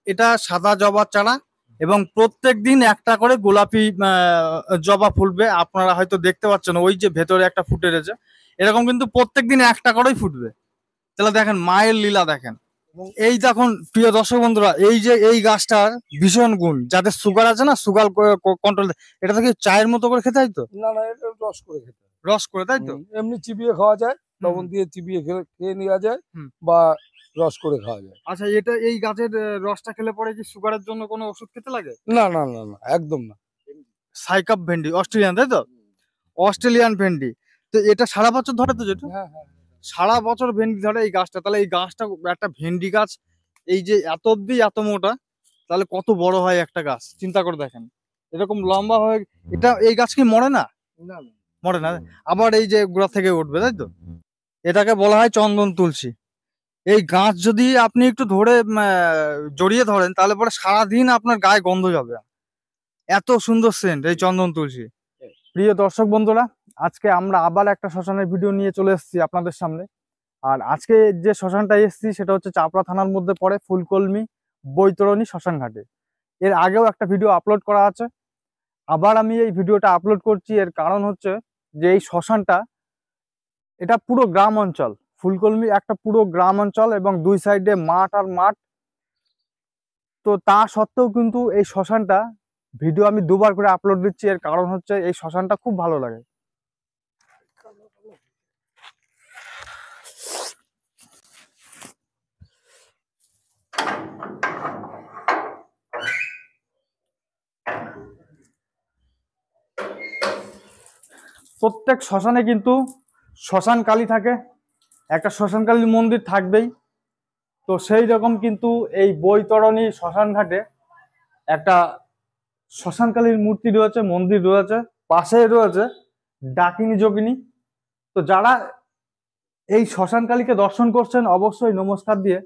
এটা সাদা জবার চারা এবং প্রত্যেক দিন একটা করে গোলাপি জবা ফুটবে। আপনারা হয়তো দেখতে পাচ্ছেন ওই যে ভেতরে একটা ফুটে রয়েছে, এরকম কিন্তু প্রত্যেক দিন একটা করেই ফুটবে। তাহলে দেখেন মায়ের লীলা দেখেন। এই দেখুন প্রিয় দর্শক বন্ধুরা, এই যে এই গাছটার ভীষণ গুণ, যাদের সুগার আছে না, সুগার কন্ট্রোল, এটা থেকে চায়ের মতো করে খেতে হয় তো? না না, এটা রস করে খেতে হয়। রস করে, তাই তো? এমনি চিবিয়ে খাওয়া যায়, লবণ দিয়ে চিবিয়ে খেয়ে নেওয়া যায়, বা রস করে খাওয়া যায়। আচ্ছা, এটা এই গাছের রসটা খেলে পরে কি সুগারের জন্য কোনো ওষুধ খেতে লাগে? না না না না, একদম না। সাইকাপ ভেন্ডি অস্ট্রেলিয়ান, তাই তো? অস্ট্রেলিয়ান ভেন্ডি। তো এটা সারা বছর ধরে তো যেটা? হ্যাঁ হ্যাঁ, সারা বছর ভেন্ডি ধরে এই গাছটা। তাহলে এই গাছটা, একটা ভেন্ডি গাছ এই যে এত অব্দি এত মোটা, তাহলে কত বড় হয় একটা গাছ, চিন্তা করে দেখেন। এরকম লম্বা হয়ে এটা, এই গাছ কি মরে না? না না, মরে না, আবার এই যে গোড়া থেকে উঠবে, তাই তো? এটাকে বলা হয় চন্দন তুলসী। এই গাছ যদি আপনি একটু ধরে জড়িয়ে ধরেন, তাহলে পরে সারাদিন আপনার গায়ে গন্ধ যাবে, এত সুন্দর সেন্ট এই চন্দন তুলসী। প্রিয় দর্শক বন্ধুরা, আজকে আমরা আবার একটা শ্মশানের ভিডিও নিয়ে চলে এসেছি আপনাদের সামনে। আর আজকে যে শ্মশানটা এসেছি সেটা হচ্ছে চাপড়া থানার মধ্যে পড়ে, ফুলকলমি বৈতরণী শ্মশান ঘাটে। এর আগেও একটা ভিডিও আপলোড করা আছে, আবার আমি এই ভিডিওটা আপলোড করছি। এর কারণ হচ্ছে যে এই শ্মশানটা, এটা পুরো গ্রাম অঞ্চল। ফুলকলমি একটা পুরো গ্রাম অঞ্চল এবং দুই সাইডে মাঠ আর মাঠ। তো তা সত্ত্বেও কিন্তু এই শ্মশানটা ভিডিও আমি দুবার করে আপলোড দিচ্ছি। এর কারণ হচ্ছে এই শ্মশানটা খুব ভালো লাগে। প্রত্যেক শ্মশানে কিন্তু শ্মশান কালী থাকে, একটা শ্মশান কালীর মন্দির থাকবেই। তো সেই রকম কিন্তু এই বৈতরণী শ্মশান ঘাটে একটা শ্মশান কালীর মূর্তি রয়েছে, মন্দির রয়েছে, পাশে রয়েছে ডাকিনী যোগিনী। তো যারা এই শ্মশান কালীকে দর্শন করছেন, অবশ্যই নমস্কার দিয়ে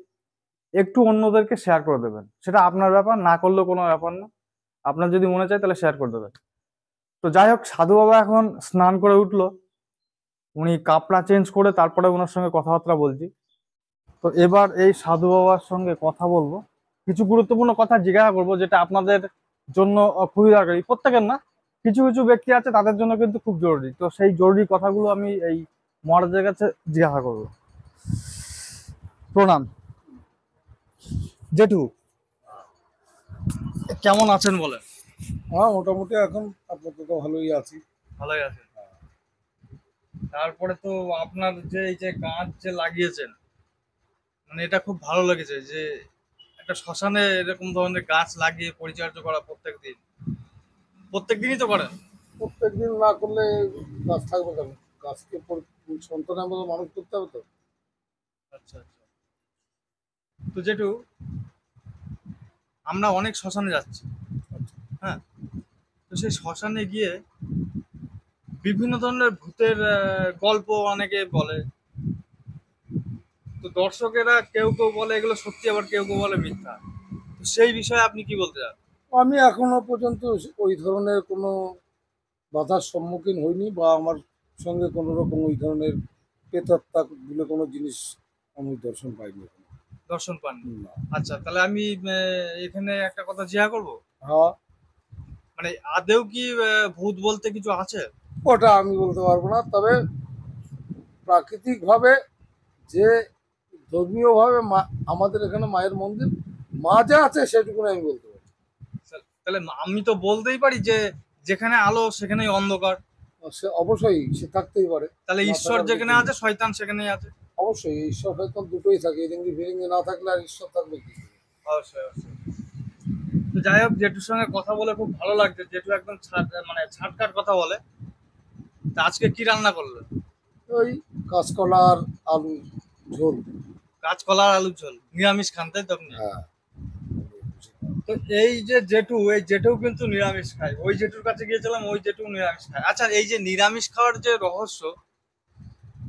একটু অন্যদেরকে শেয়ার করে দেবেন। সেটা আপনার ব্যাপার, না করলেও কোনো ব্যাপার না। আপনার যদি মনে চায় তাহলে শেয়ার করে দেবেন। তো যাই হোক, সাধু বাবা এখন স্নান করে উঠলো, উনি কাপড়া চেঞ্জ করে তারপরে ওনার সঙ্গে কথাবার্তা বলছি। তো এবার এই সাধু বাবার সঙ্গে কথা বলবো, কিছু গুরুত্বপূর্ণ কথা জিজ্ঞাসা করবো, যেটা আপনাদের জন্য খুবই দরকারি। প্রত্যেকের না, কিছু কিছু ব্যক্তি আছে তাদের জন্য কিন্তু খুব জরুরি। তো সেই জরুরি কথাগুলো আমি এই মহারাজের কাছে জিজ্ঞাসা করবো। প্রণাম জেঠু, কেমন আছেন বলেন? হ্যাঁ, মোটামুটি এখন আপাতত ভালোই আছি। ভালোই আছে। তারপরে তো আপনার যে এই যে গাছ যে লাগিয়েছেন, মানে এটা খুব ভালো লেগেছে যে একটা শ্মশানে এরকম ধরনের গাছ লাগিয়ে পরিচর্যা করা প্রত্যেক দিনই তো করেন? প্রত্যেকদিন না করলে গাছ থাকবে কেন? গাছকে সন্তানের মতো মানুষ করতে হবে তো। আচ্ছা আচ্ছা। তো যেটু আমরা অনেক শ্মশানে যাচ্ছি, হ্যাঁ, তো সেই শ্মশানে গিয়ে বিভিন্ন ধরনের ভূতের গল্প অনেকে বলে। তো দর্শকেরা কেউ কেউ বলে এগুলো সত্যি, আবার কেউ কেউ বলে মিথ্যা। তো সেই বিষয়ে আপনি কি বলতে চান? আমি এখনো পর্যন্ত ওই ধরনের কোনো বাধার সম্মুখীন হইনি, বা আমার সঙ্গে কোনো রকম ওই ধরনের প্রেতাত্মা বলে কোনো জিনিস আমি দর্শন পাইনি এখনো। দর্শন পাননি? না। আচ্ছা, তাহলে আমি এখানে একটা কথা জিজ্ঞাসা করবো, হ্যাঁ, মানে আদেও কি ভূত বলতে কিছু আছে? ওটা আমি বলতে পারবো না, তবে প্রাকৃতিকভাবে যে ধর্মীয়ভাবে আমাদের এখানে মায়ের মন্দির, মা যা আছে সেটুকু আমি বলতে পারি। তাহলে আমি তো বলতেই পারি যে যেখানে আলো সেখানেই অন্ধকার। সে অবশ্যই সে থাকতেই পারে। তাহলে না ঈশ্বর থাকার যেখানে কিছু আছে নেই। শয়তান সেখানেই আছে। অবশ্যই ঈশ্বর হয়তো দুটোই থাকে, এদিকে ফিরিঙ্গি না থাকলে আর ঈশ্বর থাকবে কি? অবশ্যই অবশ্যই। তো যাই হোক, জেঠুর সঙ্গে কথা বলে খুব ভালো লাগছে। জেঠু একদম মানে ছাটকাট কথা বলে। তা আজকে কি রান্না করলো? ওই কাঁচকলার আলু ঝোল। কাঁচকলার আলুর ঝোল, নিরামিষ খান তাই তো আপনি? হ্যাঁ। তো এই যে জেঠু, এই জেঠু কিন্তু নিরামিষ খায়। ওই জেঠুর কাছে গিয়েছিলাম, ওই জেঠু নিরামিষ খায়। আচ্ছা, এই যে নিরামিষ খাওয়ার যে রহস্য,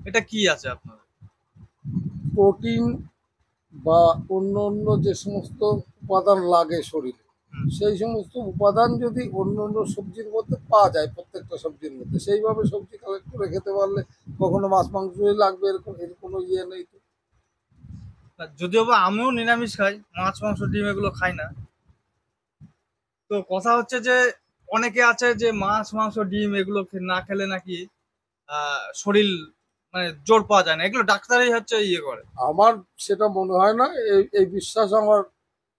এটা কি আছে আপনার? প্রোটিন বা অন্য অন্য যে সমস্ত উপাদান লাগে শরীরে, সেই সমস্ত উপাদান যদি অন্য অন্য সবজির মধ্যে পাওয়া যায়, প্রত্যেকটা সবজির মধ্যে সেইভাবে সবজি কালেক্ট করে খেতে পারলে কখনো মাছ মাংসই লাগবে এরকম এর কোনো ইয়ে নেই তো। যদিও বা আমিও নিরামিষ খাই, মাছ মাংস ডিম এগুলো খাই না। তো কথা হচ্ছে যে অনেকে আছে যে মাছ মাংস ডিম এগুলো না খেলে নাকি শরীর মানে জোর পাওয়া যায় না, এগুলো ডাক্তারই হচ্ছে ইয়ে করে। আমার সেটা মনে হয় না, এই এই বিশ্বাস আমার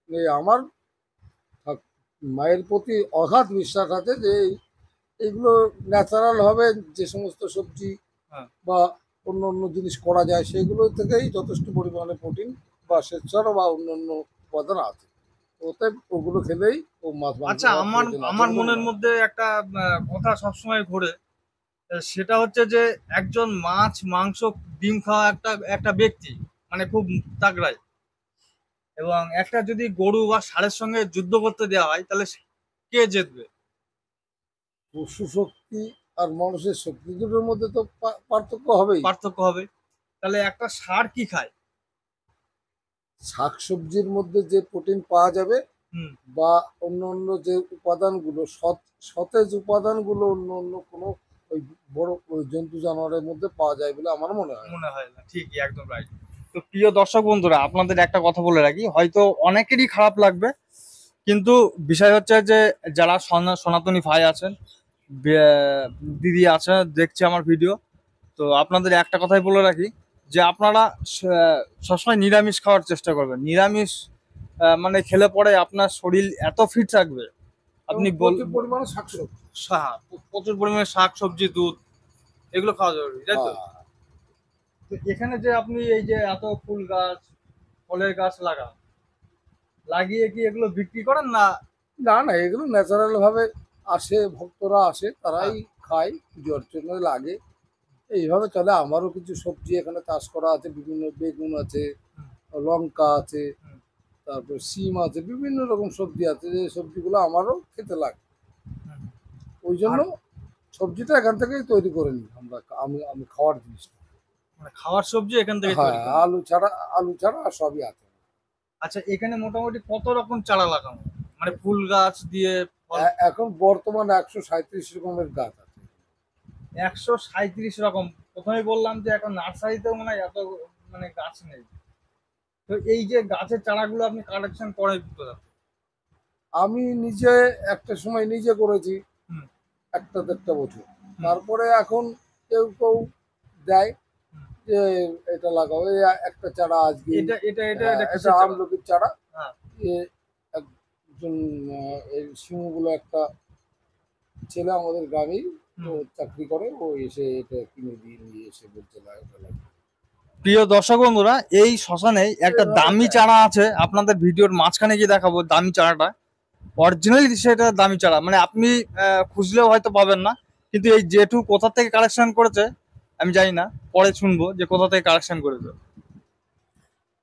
নেই। আমার থাক- মায়ের প্রতি অগাধ বিশ্বাস আছে যে এগুলো ন্যাচারাল ভাবে যে সমস্ত সবজি হ্যাঁ। বা অন্য অন্য জিনিস করা যায় সেগুলো থেকেই যথেষ্ট পরিমাণে প্রোটিন বা শ্বেতসার বা অন্যান্য উপাদান আছে। ওতে ওগুলো খেলেই ও মাছ মাংস আচ্ছা, খাওয়ার আমার প্রয়োজন আছে আমার বলে মনের মনে হয়। মধ্যে একটা কথা সবসময় ঘোরে। সেটা হচ্ছে যে একজন মাছ মাংস ডিম খাওয়া একটা একটা ব্যক্তি মানে খুব তাগড়াই, এবং একটা যদি গরু বা ষাঁড়ের সঙ্গে যুদ্ধ করতে দেওয়া হয় তাহলে কে জিতবে? পশু শক্তি আর মানুষের শক্তি দুটোর মধ্যে তো পার্থক্য হবেই। পার্থক্য হবে। তাহলে একটা ষাঁড় কি খায়? শাকসবজির মধ্যে যে প্রোটিন পাওয়া যাবে হুম। বা অন্য অন্য যে উপাদানগুলো সতেজ উপাদানগুলো অন্য অন্য কোনো ওই বড় ওই জন্তু জানোয়ারের মধ্যে পাওয়া যায় বলে আমার মনে হয় না। মনে হয় না, ঠিকই, একদম রাইট। তো প্রিয় দর্শক বন্ধুরা, আপনাদের একটা কথা বলে রাখি, হয়তো অনেকেরই খারাপ লাগবে, কিন্তু বিষয় হচ্ছে যে যারা সনাতনী ভাই আছেন, বে- দিদি আছে দেখছে আমার ভিডিও, তো আপনাদের একটা কথাই বলে রাখি যে আপনারা সবসময় নিরামিষ খাওয়ার চেষ্টা করবেন। নিরামিষ মানে খেলে পরে আপনার শরীর এত ফিট থাকবে, এবং আপনি প্রচুর পরিমাণে শাকসবজি। প্রচুর পরিমাণে শাক সবজি দুধ এগুলো খাওয়া জরুরি, তাই তো? হ্যাঁ, তো এখানে যে আপনি এই যে এত ফুল গাছ ফলের গাছ লাগিয়ে কি এগুলো বিক্রি করেন না? না না, এগুলো ন্যাচারাল ভাবে আসে, ভক্তরা আসে, তারাই হ্যাঁ। খায়, পুজোর জন্য লাগে। এইভাবে চলে। আমারও কিছু সবজি এখানে চাষ করা আছে, বিভিন্ন বেগুন আছে, হুম, লঙ্কা আছে, হুম, তারপর সিম আছে, বিভিন্ন রকম সবজি আছে যে সবজিগুলো আমারও খেতে লাগে। হুম। ওই জন্য আর সবজিটা এখান থেকেই তৈরি করে নিই আমরা, আমি আমি খাওয়ার জিনিস। মানে খাওয়ার সবজি এখান থেকে হ্যাঁ, তৈরি করেন? আলু ছাড়া আর সবই আছে। আচ্ছা, এখানে মোটামুটি কত রকম চারা লাগানো, মানে ফুল গাছ দিয়ে ফল? এখন বর্তমানে 137 রকমের গাছ আছে। 137 রকম। প্রথমে বললাম যে এখন নার্সারিতেও মনে হয় এত মানে গাছ নেই। তো এই যে গাছের চারাগুলো আপনি কালেকশন করেন কোথা থেকে? আমি নিজে একটা সময় নিজে করেছি, হুম, একটা দেড়টা বছর। হুম, তারপরে এখন কেউ কেউ দেয় হুম। যে এটা লাগাও, এই একটা চারা আজকে। এটা এটা এটা হ্যাঁ, এটা এটা কিসের চারা? আমলকির চারা। হ্যাঁ। এ একজন এই সিংহগুলো একটা ছেলে আমাদের গ্রামেই, ও হুম। চাকরি করে, ও এসে এটা কিনে দিয়ে নিয়ে এসে বলছে না এটা লাগবে। প্রিয় দর্শক বন্ধুরা, এই শ্মশানে একটা এইভাবে দামি দেয়। চারা আছে, আপনাদের ভিডিওর মাঝখানে গিয়ে দেখাবো দামি চারাটা। অরিজিনালি সেটা দামি চারা, মানে আপনি খুঁজলেও হয়তো পাবেন না। কিন্তু এই জেঠু কোথা থেকে কালেকশন করেছে আমি জানি না, পরে শুনবো যে কোথা থেকে কালেকশন করেছে।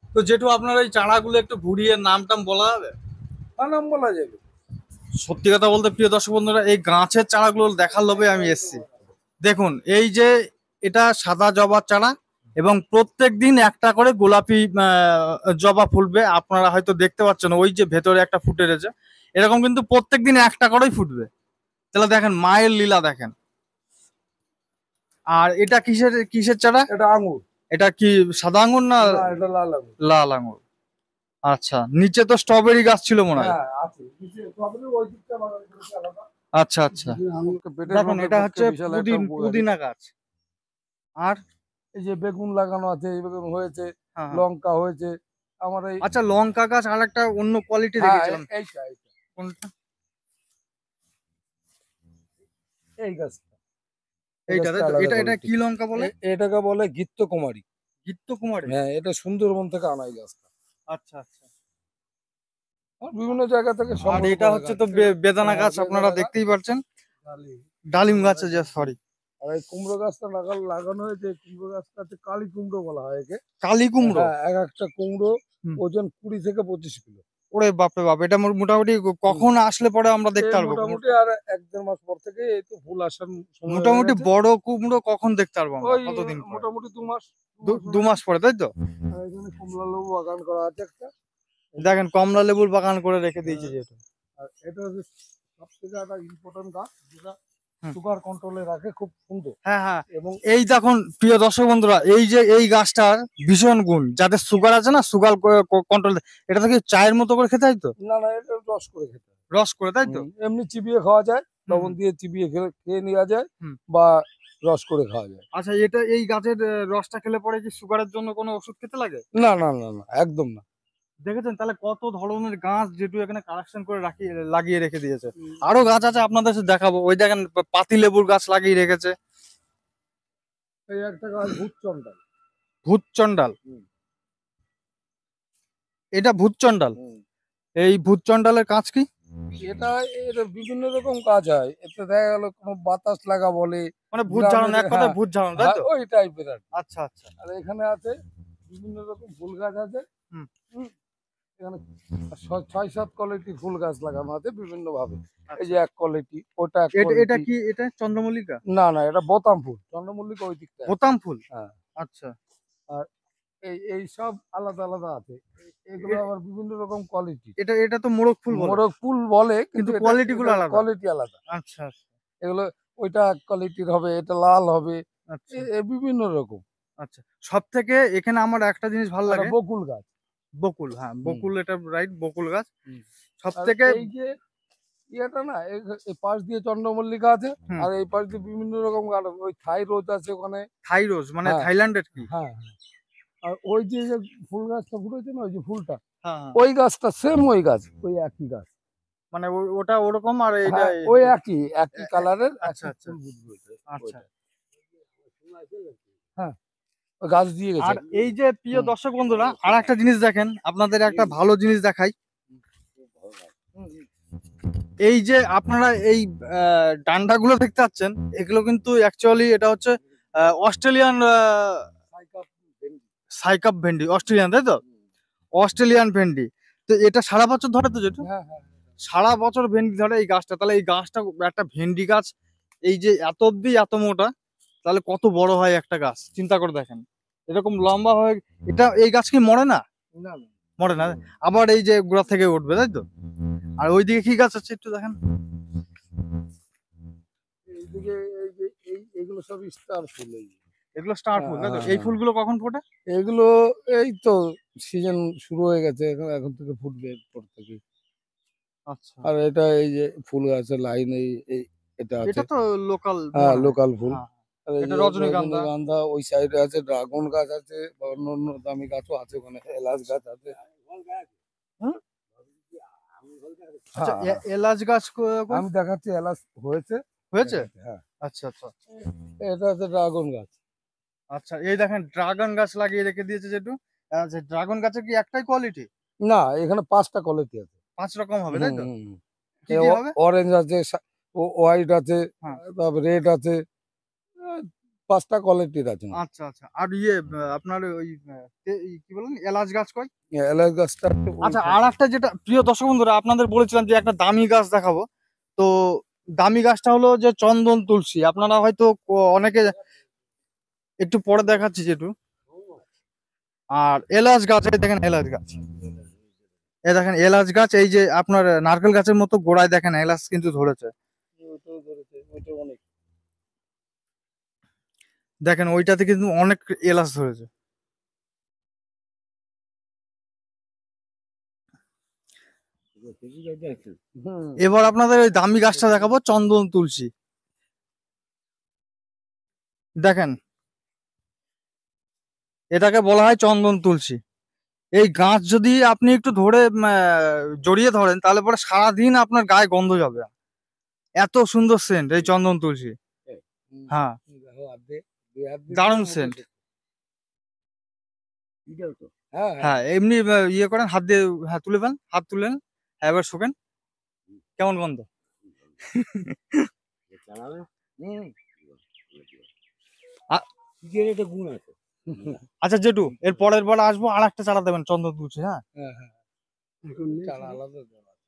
তো জেঠু, আপনার এই চারাগুলো একটু ঘুরিয়ে নাম টাম বলা যাবে? হ্যাঁ, নাম বলা যাবে। সত্যি কথা বলতে প্রিয় দর্শক বন্ধুরা, এই গাছের চারাগুলো দেখার লোভে আমি এসেছি। দেখুন এই যে এটা সাদা জবার চারা, এবং প্রত্যেক দিন একটা করে গোলাপি জবা ফুটবে। আপনারা হয়তো দেখতে পাচ্ছেন ওই যে ভেতরে একটা ফুটে রয়েছে, এরকম কিন্তু প্রত্যেক দিন একটা করেই ফুটবে। তাহলে দেখেন মায়ের লীলা দেখেন। আর এটা কিসের কিসের চারা? এটা আঙুর। এটা কি সাদা আঙ্গুর না না, এটা লাল আঙুর। লাল আঙ্গুর? আচ্ছা, নিচে তো স্ট্রবেরি গাছ ছিল মনে হয়। হ্যাঁ, আছে কিছু, তবে ওই দিকটা বাগান করেছে আলাদা। আচ্ছা আচ্ছা। আঙুরকে পেটের দেখেন রোগের এটা পক্ষে হচ্ছে বিশাল একটা উপকারী। পুদিনা গাছ। আর এই যে বেগুন লাগানো আছে, এই বেগুন হয়েছে, হ্যাঁ, হ্যাঁ। লঙ্কা হয়েছে। আমার এই, আচ্ছা, লঙ্কা গাছ আর একটা অন্য কোয়ালিটি হ্যাঁ, দেখেছিলাম। এইটা কোনটা? এই গাছটা, এই এইটা গাছটা তাই তো? আলাদা এটা এটা কোয়ালিটি। কি লঙ্কা বলে? এটাকে বলে গিত্ত কুমারী। গিত্ত কুমারী? হ্যাঁ, এটা সুন্দরবন থেকে আনা এই গাছটা। আচ্ছা আচ্ছা। আর বিভিন্ন জায়গা থেকে আর সংগ্রহ এটা করা হচ্ছে গাছ। তো বেদানা গাছ, আপনারা বেদানা গাছ, দেখতেই পাচ্ছেন। ডালিম। ডালিম গাছে যে, সরি, আর এই কুমড়ো গাছটা লাগানো হয়েছে। এই কুমড়ো গাছটাতে কালী কুমড়ো বলা হয় একে। কালী কুমড়ো? হ্যাঁ, এক একটা কুমড়ো হুম। ওজন 20 থেকে 25 কিলো। ওরে বাপরে বাপ, এটা মোটামুটি হুম। কখন আসলে পরে আমরা দেখতে এই পারবো মোটামুটি কুমড়োটা? আর 1-1.5 মাস পর থেকে এই তো ফুল আসার সময় হয়ে মোটামুটি গেছে। বড় কুমড়ো কখন দেখতে পারবো আমরা, ওই কতদিন পরে? মোটামুটি 2 মাস। দু মাস পরে, তাই তো? আর এখানে কমলা লেবু বাগান করা আছে একটা। দেখেন কমলা লেবুর বাগান করে রেখে দিয়েছে হ্যাঁ, যেহেতু। আর এটা হচ্ছে সব থেকে একটা ইম্পর্টেন্ট গাছ, যেটা হুম। সুগার কন্ট্রোলে রাখে খুব সুন্দর। হ্যাঁ হ্যাঁ, এবং এই দেখুন প্রিয় দর্শক বন্ধুরা, এই যে এই গাছটার ভীষণ গুণ, যাদের সুগার আছে না, সুগার কন্ট্রোল, এটা থেকে চায়ের মতো করে খেতে হয় তো, না না, এটা রস করে খেতে হয়। রস করে, তাই তো? এমনি চিবিয়ে খাওয়া যায়, হুম, লবণ দিয়ে চিবিয়ে খেয়ে নেওয়া যায়, হুম। বা রস করে খাওয়া যায়। আচ্ছা, এটা এই গাছের রসটা খেলে পরে কি সুগারের জন্য কোনো ওষুধ খেতে লাগে? না না না না, একদম না। দেখেছেন তাহলে কত ধরনের গাছ যেটু এখানে কালেকশন করে লাগিয়ে রেখে দিয়েছে। আরো গাছ আছে আপনাদের সাথে দেখাবো, ওই দেখেন পাতি লেবুর গাছ লাগিয়ে রেখেছে। এই একটা গাছ ভূতচন্ডাল। ভূতচন্ডাল, হুম। এটা ভূতচন্ডাল। এই ভূতচন্ডালের কাজ কি? এটা এর বিভিন্ন রকম কাজ হয়, এতে দেখা গেল কোনো বাতাস লাগা বলে, মানে ভূত ঝাড়ানো, গ্রামের, এক কথায় হ্যাঁ ভূত ঝাড়ানো, তাই হ্যাঁ, তো? ওই টাইপের আর কি। আচ্ছা আচ্ছা। আর এখানে আছে বিভিন্ন রকম ফুল গাছ আছে। হুম। হুম। এখানে 6-7 কোয়ালিটির ফুল গাছ লাগানো আছে বিভিন্ন ভাবে। এই যে এক কোয়ালিটি, ওটা এক এটা এটা কোয়ালিটি। কি, এটা চন্দ্রমল্লিকা? না না, এটা বোতাম ফুল, চন্দ্রমল্লিকা ওই দিকটা আছে। বোতাম ফুল। হ্যাঁ। আচ্ছা। আর এই সব আলাদা আলাদা আছে। এগুলো আবার বিভিন্ন রকম কোয়ালিটি। এটা এটা তো মোরগ ফুল বলে, মোরগ ফুল বলে, কিন্তু কিন্তু কোয়ালিটি গুলো আলাদা। কোয়ালিটি আলাদা। আচ্ছা আচ্ছা এগুলো ওইটা এক কোয়ালিটির হবে, এটা লাল হবে, আচ্ছা বিভিন্ন রকম। আচ্ছা। সব থেকে এখানে আমার একটা জিনিস ভালো একটা লাগে, বকুল গাছ। বকুল, হ্যাঁ বকুল, এটা রাইট, বকুল গাছ। হুম। সব আর থেকে এই যে ইয়েটা না, এই পাশ দিয়ে চন্দ্রমল্লিকা আছে, হুম, আর এই পাশ দিয়ে বিভিন্ন রকম গাছ, ওই থাই রোজ আছে ওখানে। থাই রোজ মানে হ্যাঁ থাইল্যান্ডের কি? হ্যাঁ হ্যাঁ। আর ওই যে ফুল গাছটা ফুটেছে না, ওই যে ফুলটা, হ্যাঁ হ্যাঁ, ওই গাছটা সেম ওই গাছ, ওই একই গাছ। মানে ওটা ওরকম আর এইটা হ্যাঁ, ওই একই একই কালারের আচ্ছা একই আচ্ছা ফুল ফুটবে আচ্ছা। ওইটা। হ্যাঁ, ওই গাছ দিয়ে গেছে। আর এই যে প্রিয় হুম। দর্শক বন্ধুরা, আর একটা জিনিস দেখেন, আপনাদের একটা ভালো জিনিস দেখাই। এই যে আপনারা এই ডান্ডাগুলো দেখতে পাচ্ছেন, এগুলো কিন্তু অ্যাকচুয়ালি এটা হচ্ছে অস্ট্রেলিয়ান সাইকাপ ভেন্ডি, অস্ট্রেলিয়ান, তাই তো? অস্ট্রেলিয়ান ভেন্ডি। তো এটা সারা বছর ধরে তো যেটা, হ্যাঁ হ্যাঁ। সারা বছর ভেন্ডি ধরে এই গাছটা, তাহলে এই গাছটা, একটা ভেন্ডি গাছ এই যে এত অব্দি এত মোটা, তাহলে কত বড় হয় একটা গাছ, চিন্তা করে দেখেন। এরকম লম্বা হয়ে, এটা এই গাছ কি মরে না? না না, মরে না, আবার এই যে গোড়া থেকে উঠবে, তাই তো? আর ওইদিকে কি গাছ আছে একটু দেখেন। এইদিকে এই যে এইগুলো সব স্টার ফুল। এগুলো স্টার ফুল, তাই তো? হ্যাঁ, এই ফুলগুলো কখন ফোটে? এগুলো এই তো সিজন শুরু হয়ে গেছে, এখন এখন থেকে ফুটবে এরপর থেকে। আচ্ছা, আর এটা এই যে ফুল গাছের লাইন, এই এটা আছে। এটা তো লোকাল, হ্যাঁ, লোকাল ফুল। হ্যাঁ, আর এই এটা যে রজনীগন্ধা। রজনীগন্ধা, ওই সাইডে আছে ড্রাগন গাছ আছে, বা অন্য অন্য দামি গাছও আছে ওখানে, এলাচ গাছ আছে। হুম? আচ্ছা, হ্যাঁ হ্যাঁ, এলাচ গাছ কই? আমি দেখাচ্ছি, এলাচ হয়েছে। হয়েছে? দেখাচ্ছি, হ্যাঁ। আচ্ছা আচ্ছা এটা আছে ড্রাগন গাছ। আচ্ছা। এই দেখেন ড্রাগন গাছ লাগিয়ে রেখে দিয়েছে যেটু। আচ্ছা, ড্রাগন গাছের কি একটাই কোয়ালিটি? না, এখানে 5টা কোয়ালিটি আছে। 5 রকম হবে, হুম তাই তো? হুম হুম। কি কি হবে? অরেঞ্জ আছে, হোয়াইট আছে, হ্যাঁ। তারপর রেড আছে, আহ, 5টা কোয়ালিটির আছে। আচ্ছা আচ্ছা। আর আপনার ওই কি বলেন, এলাচ গাছ কই? এলাচ গাছটা আচ্ছা, আর একটা যেটা প্রিয় দর্শক বন্ধুরা, আপনাদের বলেছিলাম যে একটা দামি গাছ দেখাবো। তো দামি গাছটা হলো যে চন্দন তুলসী। আপনারা হয়তো অনেকে, একটু পরে দেখাচ্ছি যেটু। আর এলাচ গাছ, এই দেখেন এলাচ গাছ, এই দেখেন এলাচ গাছ, এই যে আপনার নারকেল গাছের মতো গোড়ায় দেখেন এলাচ কিন্তু ধরেছে। অনেক। দেখেন ওইটাতে কিন্তু অনেক এলাচ ধরেছে। হুম। এবার আপনাদের ওই দামি গাছটা দেখাবো, চন্দন তুলসী। দেখেন, এটাকে বলা হয় চন্দন তুলসী। এই গাছ যদি আপনি একটু ধরে জড়িয়ে ধরেন, তাহলে পরে সারাদিন আপনার গায়ে গন্ধ যাবে, এত সুন্দর সেন্ট এই চন্দন তুলসী। হ্যাঁ, দারুণ সেন্ট। হ্যাঁ হ্যাঁ। হ্যাঁ, এমনি ইয়ে করেন হাত দিয়ে, হ্যাঁ তুলে ফেলেন, হাত তুলেন, হ্যাঁ এবার শুকেন, কেমন গন্ধ। আ- আচ্ছা জেঠু, এর পরের বার আসবো, আর একটা চারা দেবেন চন্দন তুলসী, হ্যাঁ হ্যাঁ হ্যাঁ। চারা আলাদা দেওয়া আছে।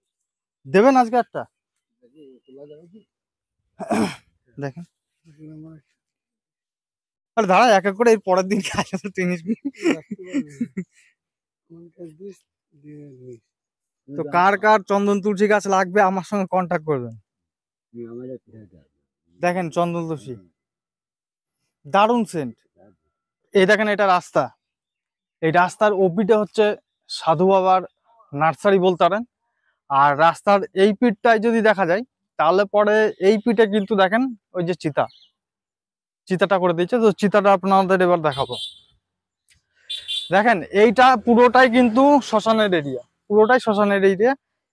দেবেন আজকে একটা। তোলা যাবে কি? দেখেন, আরে দাঁড়া, এক এক করে এর পরের দিন কাজ আছে জিনিস। তো কার কার চন্দন তুলসী গাছ লাগবে আমার সঙ্গে কন্ট্যাক্ট করবেন। দেখেন চন্দন তুলসী, দারুণ সেন্ট। এই দেখেন এটা রাস্তা, এই রাস্তার ওপিটে হচ্ছে সাধু বাবার নার্সারি বলতে পারেন। আর রাস্তার এই পিঠটায় যদি দেখা যায় তাহলে পরে এই পিঠে কিন্তু দেখেন ওই যে চিতাটা করে দিয়েছে, তো চিতাটা আপনাদের এবার দেখাবো। দেখেন এইটা পুরোটাই কিন্তু শ্মশানের এরিয়া, পুরোটাই শ্মশানের এরিয়া।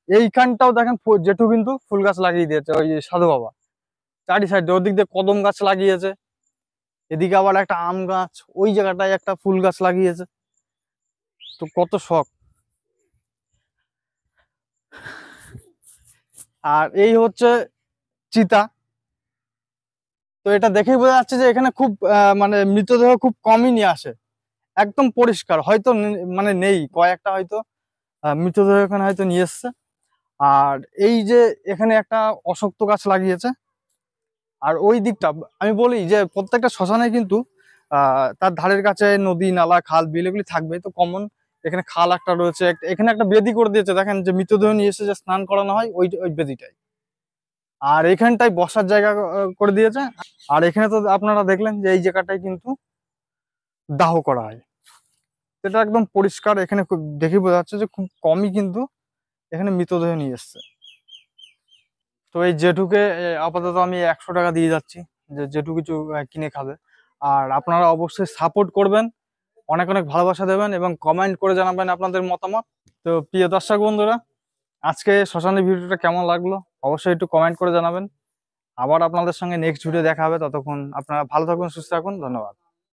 এইখানটাও দেখেন জেঠু কিন্তু ফুল গাছ লাগিয়ে দিয়েছে, ওই যে সাধু বাবা চারি সাইডে, ওদিক দিয়ে কদম গাছ লাগিয়েছে, এদিকে আবার একটা আম গাছ, ওই জায়গাটায় একটা ফুল গাছ লাগিয়েছে। তো কত শখ। আর এই হচ্ছে চিতা। তো এটা দেখেই বোঝা যাচ্ছে যে এখানে খুব মানে মৃতদেহ খুব কমই নিয়ে আসে, একদম পরিষ্কার। হয়তো মানে নেই কয়েকটা হয়তো মৃতদেহ এখানে হয়তো নিয়ে এসছে। আর এই যে এখানে একটা অশ্বত্থ গাছ লাগিয়েছে। আর ওই দিকটা আমি বলি যে প্রত্যেকটা শ্মশানে কিন্তু তার ধারের কাছে নদী নালা খাল বিল এগুলি থাকবে, তো কমন এখানে খাল একটা রয়েছে, এখানে একটা বেদি করে দিয়েছে দেখেন, যে মৃতদেহ নিয়ে এসে যে স্নান করানো হয় ওই ওই বেদিটাই। আর এখানটায় বসার জায়গা করে দিয়েছে। আর এখানে তো আপনারা দেখলেন যে এই জায়গাটায় কিন্তু দাহ করা হয়, এটা একদম পরিষ্কার। এখানে খুব দেখে বোঝা যাচ্ছে যে খুব কমই কিন্তু এখানে মৃতদেহ নিয়ে এসছে। তো এই জেঠুকে আপাতত আমি 100 টাকা দিয়ে যাচ্ছি, যে জেঠু কিছু কিনে খাবে। আর আপনারা অবশ্যই সাপোর্ট করবেন, অনেক অনেক ভালোবাসা দেবেন এবং কমেন্ট করে জানাবেন আপনাদের মতামত। তো প্রিয় দর্শক বন্ধুরা, আজকে শ্মশানের ভিডিওটা কেমন লাগলো অবশ্যই একটু কমেন্ট করে জানাবেন। আবার আপনাদের সঙ্গে নেক্সট ভিডিও দেখা হবে, ততক্ষণ আপনারা ভালো থাকুন, সুস্থ থাকুন, ধন্যবাদ।